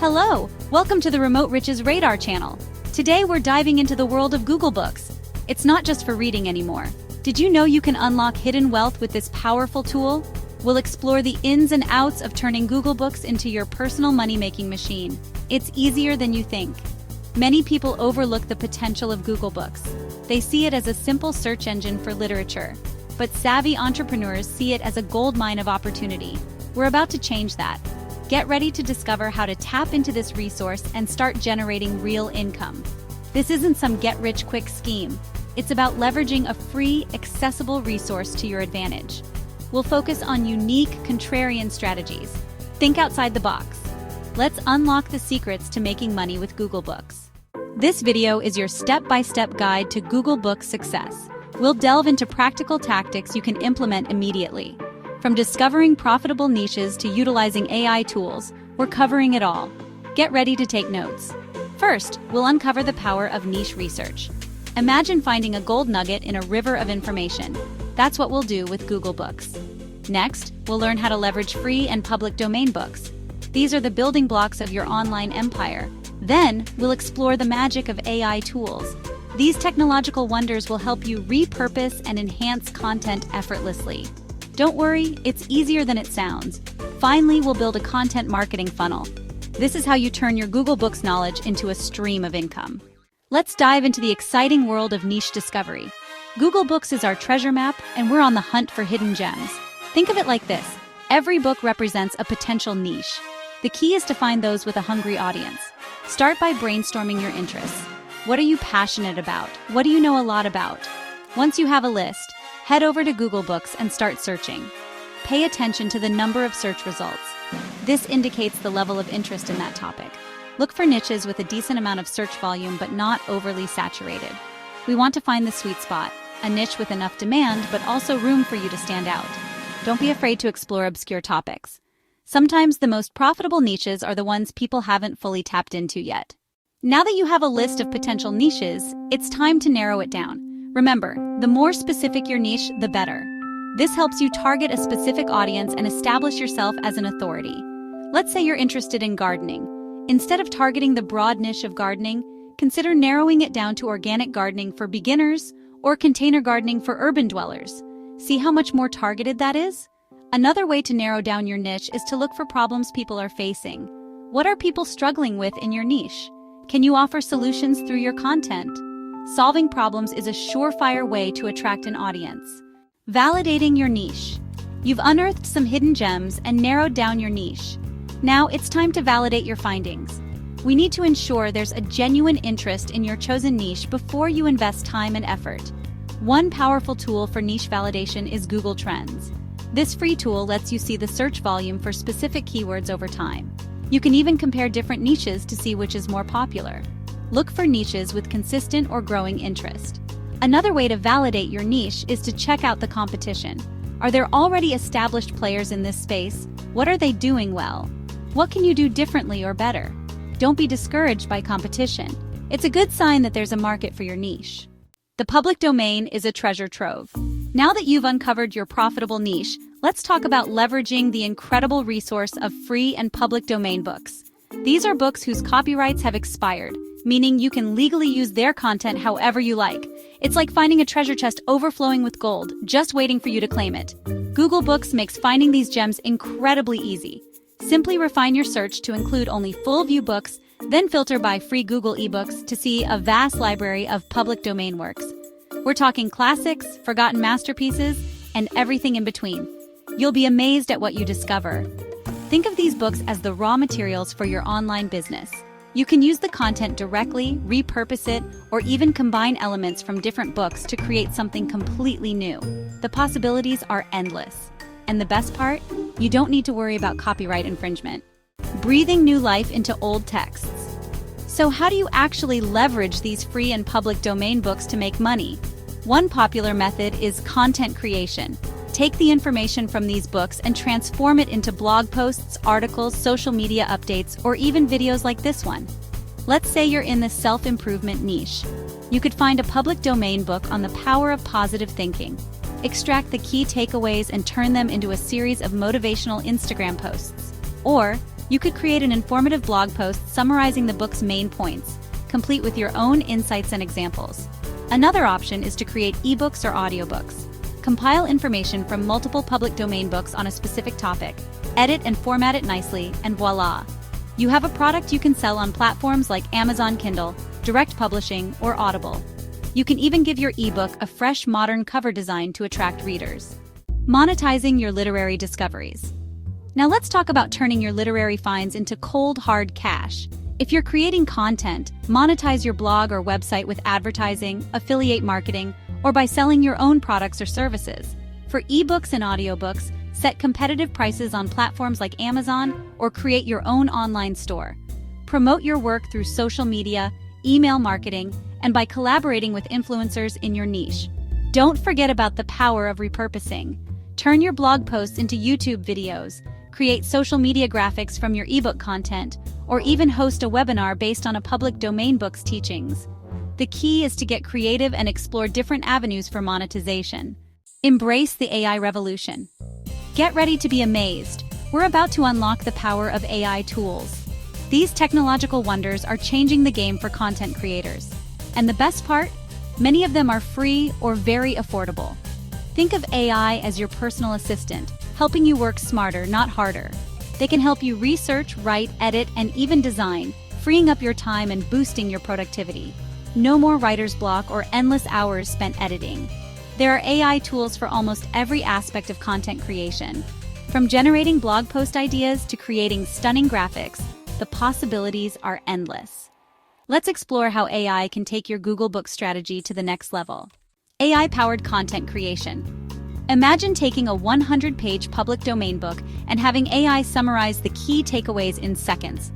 Hello, welcome to the Remote Riches Radar channel. Today we're diving into the world of Google Books. It's not just for reading anymore. Did you know you can unlock hidden wealth with this powerful tool? We'll explore the ins and outs of turning Google Books into your personal money-making machine. It's easier than you think. Many people overlook the potential of Google Books. They see it as a simple search engine for literature. But savvy entrepreneurs see it as a goldmine of opportunity. We're about to change that. Get ready to discover how to tap into this resource and start generating real income. This isn't some get-rich-quick scheme. It's about leveraging a free, accessible resource to your advantage. We'll focus on unique, contrarian strategies. Think outside the box. Let's unlock the secrets to making money with Google Books. This video is your step-by-step guide to Google Books success. We'll delve into practical tactics you can implement immediately. From discovering profitable niches to utilizing AI tools, we're covering it all. Get ready to take notes. First, we'll uncover the power of niche research. Imagine finding a gold nugget in a river of information. That's what we'll do with Google Books. Next, we'll learn how to leverage free and public domain books. These are the building blocks of your online empire. Then, we'll explore the magic of AI tools. These technological wonders will help you repurpose and enhance content effortlessly. Don't worry, it's easier than it sounds. Finally, we'll build a content marketing funnel. This is how you turn your Google Books knowledge into a stream of income. Let's dive into the exciting world of niche discovery. Google Books is our treasure map, and we're on the hunt for hidden gems. Think of it like this. Every book represents a potential niche. The key is to find those with a hungry audience. Start by brainstorming your interests. What are you passionate about? What do you know a lot about? Once you have a list, head over to Google Books and start searching. Pay attention to the number of search results. This indicates the level of interest in that topic. Look for niches with a decent amount of search volume but not overly saturated. We want to find the sweet spot, a niche with enough demand but also room for you to stand out. Don't be afraid to explore obscure topics. Sometimes the most profitable niches are the ones people haven't fully tapped into yet. Now that you have a list of potential niches, it's time to narrow it down. Remember, the more specific your niche, the better. This helps you target a specific audience and establish yourself as an authority. Let's say you're interested in gardening. Instead of targeting the broad niche of gardening, consider narrowing it down to organic gardening for beginners or container gardening for urban dwellers. See how much more targeted that is? Another way to narrow down your niche is to look for problems people are facing. What are people struggling with in your niche? Can you offer solutions through your content? Solving problems is a surefire way to attract an audience. Validating your niche. You've unearthed some hidden gems and narrowed down your niche. Now it's time to validate your findings. We need to ensure there's a genuine interest in your chosen niche before you invest time and effort. One powerful tool for niche validation is Google Trends. This free tool lets you see the search volume for specific keywords over time. You can even compare different niches to see which is more popular. Look for niches with consistent or growing interest. Another way to validate your niche is to check out the competition. Are there already established players in this space? What are they doing well? What can you do differently or better? Don't be discouraged by competition. It's a good sign that there's a market for your niche. The public domain is a treasure trove. Now that you've uncovered your profitable niche, let's talk about leveraging the incredible resource of free and public domain books. These are books whose copyrights have expired, meaning you can legally use their content however you like. It's like finding a treasure chest overflowing with gold, just waiting for you to claim it. Google Books makes finding these gems incredibly easy. Simply refine your search to include only full-view books, then filter by free Google eBooks to see a vast library of public domain works. We're talking classics, forgotten masterpieces, and everything in between. You'll be amazed at what you discover. Think of these books as the raw materials for your online business. You can use the content directly, repurpose it, or even combine elements from different books to create something completely new. The possibilities are endless. And the best part? You don't need to worry about copyright infringement. Breathing new life into old texts. So how do you actually leverage these free and public domain books to make money? One popular method is content creation. Take the information from these books and transform it into blog posts, articles, social media updates, or even videos like this one. Let's say you're in the self-improvement niche. You could find a public domain book on the power of positive thinking. Extract the key takeaways and turn them into a series of motivational Instagram posts. Or You could create an informative blog post summarizing the book's main points, complete with your own insights and examples. Another option is to create ebooks or audiobooks. Compile information from multiple public domain books on a specific topic, edit and format it nicely, and voila! You have a product you can sell on platforms like Amazon Kindle, direct publishing, or Audible. You can even give your ebook a fresh, modern cover design to attract readers. Monetizing your literary discoveries. Now let's talk about turning your literary finds into cold, hard cash. If you're creating content, monetize your blog or website with advertising, affiliate marketing, or by selling your own products or services. For ebooks and audiobooks, set competitive prices on platforms like Amazon or create your own online store. Promote your work through social media, email marketing, and by collaborating with influencers in your niche. Don't forget about the power of repurposing. Turn your blog posts into YouTube videos, create social media graphics from your ebook content, or even host a webinar based on a public domain book's teachings. The key is to get creative and explore different avenues for monetization. Embrace the AI revolution. Get ready to be amazed. We're about to unlock the power of AI tools. These technological wonders are changing the game for content creators. And the best part? Many of them are free or very affordable. Think of AI as your personal assistant, helping you work smarter, not harder. They can help you research, write, edit, and even design, freeing up your time and boosting your productivity. No more writer's block or endless hours spent editing. There are AI tools for almost every aspect of content creation. From generating blog post ideas to creating stunning graphics, the possibilities are endless. Let's explore how AI can take your Google Book strategy to the next level. AI-powered content creation. Imagine taking a 100-page public domain book and having AI summarize the key takeaways in seconds.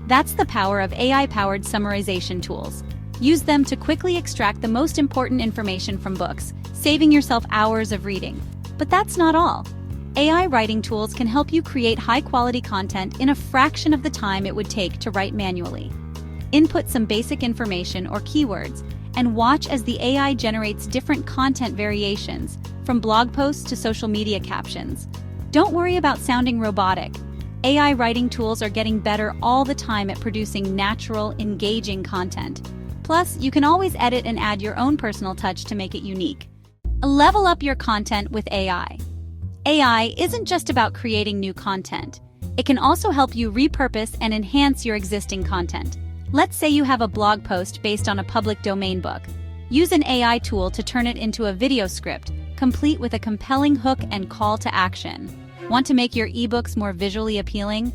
That's the power of AI-powered summarization tools. Use them to quickly extract the most important information from books, saving yourself hours of reading. But that's not all. AI writing tools can help you create high-quality content in a fraction of the time it would take to write manually. Input some basic information or keywords, and watch as the AI generates different content variations, from blog posts to social media captions. Don't worry about sounding robotic. AI writing tools are getting better all the time at producing natural, engaging content. Plus, you can always edit and add your own personal touch to make it unique. Level up your content with AI. AI isn't just about creating new content. It can also help you repurpose and enhance your existing content. Let's say you have a blog post based on a public domain book. Use an AI tool to turn it into a video script, complete with a compelling hook and call to action. Want to make your ebooks more visually appealing?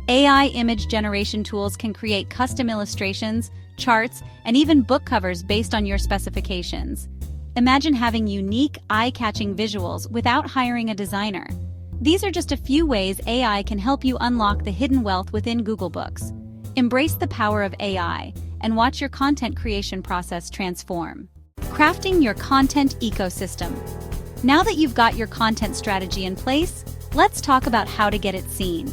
AI image generation tools can create custom illustrations, charts, and even book covers based on your specifications. Imagine having unique, eye-catching visuals without hiring a designer. These are just a few ways AI can help you unlock the hidden wealth within Google Books. Embrace the power of AI and watch your content creation process transform. Crafting your content ecosystem. Now that you've got your content strategy in place, let's talk about how to get it seen.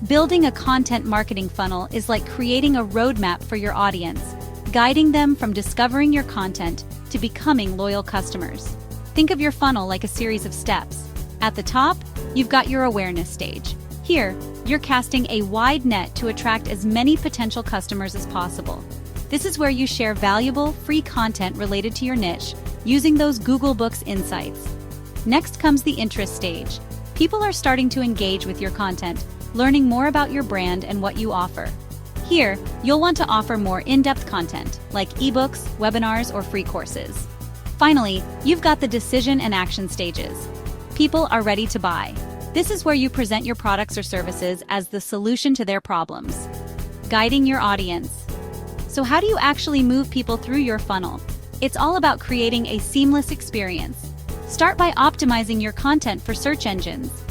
Building a content marketing funnel is like creating a roadmap for your audience, guiding them from discovering your content to becoming loyal customers. Think of your funnel like a series of steps. At the top, you've got your awareness stage. Here, you're casting a wide net to attract as many potential customers as possible. This is where you share valuable, free content related to your niche, using those Google Books insights. Next comes the interest stage. People are starting to engage with your content, learning more about your brand and what you offer. Here, you'll want to offer more in-depth content, like ebooks, webinars, or free courses. Finally, you've got the decision and action stages. People are ready to buy. This is where you present your products or services as the solution to their problems, guiding your audience. So how do you actually move people through your funnel? It's all about creating a seamless experience. Start by optimizing your content for search engines.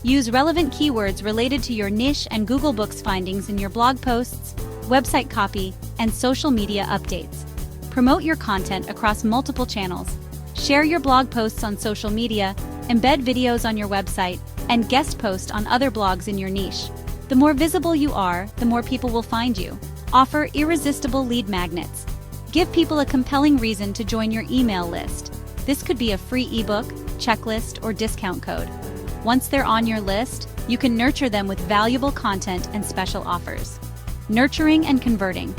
Use relevant keywords related to your niche and Google Books findings in your blog posts, website copy, and social media updates. Promote your content across multiple channels. Share your blog posts on social media, embed videos on your website, and guest post on other blogs in your niche. The more visible you are, the more people will find you. Offer irresistible lead magnets. Give people a compelling reason to join your email list. This could be a free ebook, checklist, or discount code. Once they're on your list, You can nurture them with valuable content and special offers. Nurturing and converting.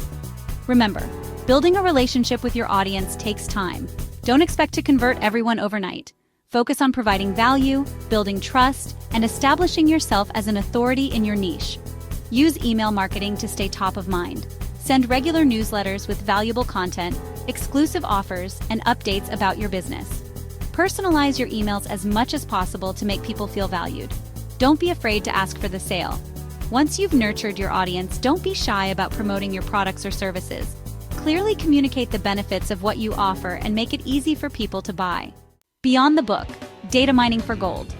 Remember, building a relationship with your audience takes time. Don't expect to convert everyone overnight. Focus on providing value, building trust, and establishing yourself as an authority in your niche. Use email marketing to stay top of mind. Send regular newsletters with valuable content, exclusive offers, and updates about your business. Personalize your emails as much as possible to make people feel valued. Don't be afraid to ask for the sale. Once you've nurtured your audience, don't be shy about promoting your products or services. Clearly communicate the benefits of what you offer and make it easy for people to buy. Beyond the book, data mining for gold.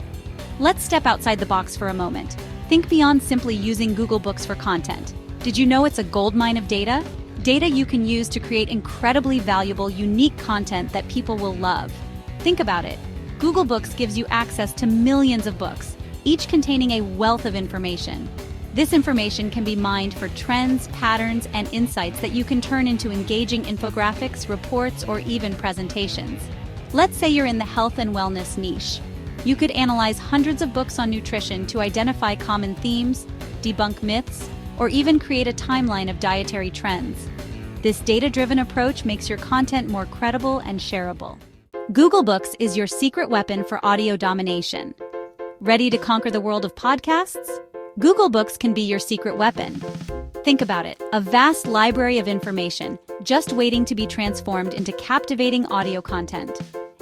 Let's step outside the box for a moment. Think beyond simply using Google Books for content. Did you know it's a goldmine of data? Data you can use to create incredibly valuable, unique content that people will love. Think about it. Google Books gives you access to millions of books, each containing a wealth of information. This information can be mined for trends, patterns, and insights that you can turn into engaging infographics, reports, or even presentations. Let's say you're in the health and wellness niche. You could analyze hundreds of books on nutrition to identify common themes, debunk myths, or even create a timeline of dietary trends. This data-driven approach makes your content more credible and shareable. Google Books is your secret weapon for audio domination. Ready to conquer the world of podcasts? Google Books can be your secret weapon. Think about it, a vast library of information, just waiting to be transformed into captivating audio content.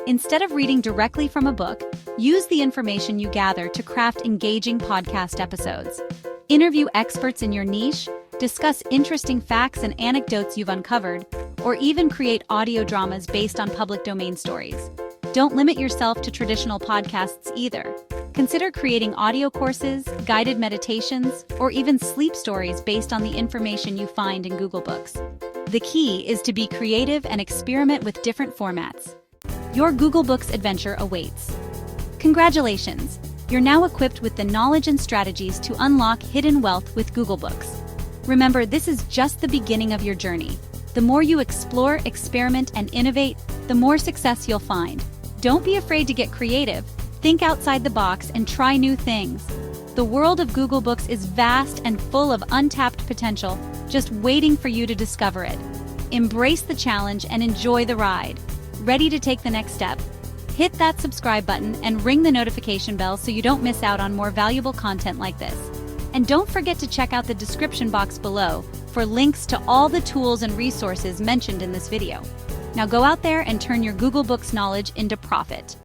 Instead of reading directly from a book, use the information you gather to craft engaging podcast episodes. Interview experts in your niche, discuss interesting facts and anecdotes you've uncovered, or even create audio dramas based on public domain stories. Don't limit yourself to traditional podcasts either. Consider creating audio courses, guided meditations, or even sleep stories based on the information you find in Google Books. The key is to be creative and experiment with different formats. Your Google Books adventure awaits. Congratulations! You're now equipped with the knowledge and strategies to unlock hidden wealth with Google Books. Remember, this is just the beginning of your journey. The more you explore, experiment, and innovate, the more success you'll find. Don't be afraid to get creative. Think outside the box and try new things. The world of Google Books is vast and full of untapped potential, just waiting for you to discover it. Embrace the challenge and enjoy the ride. Ready to take the next step? Hit that subscribe button and ring the notification bell so you don't miss out on more valuable content like this. And don't forget to check out the description box below for links to all the tools and resources mentioned in this video. Now go out there and turn your Google Books knowledge into profit.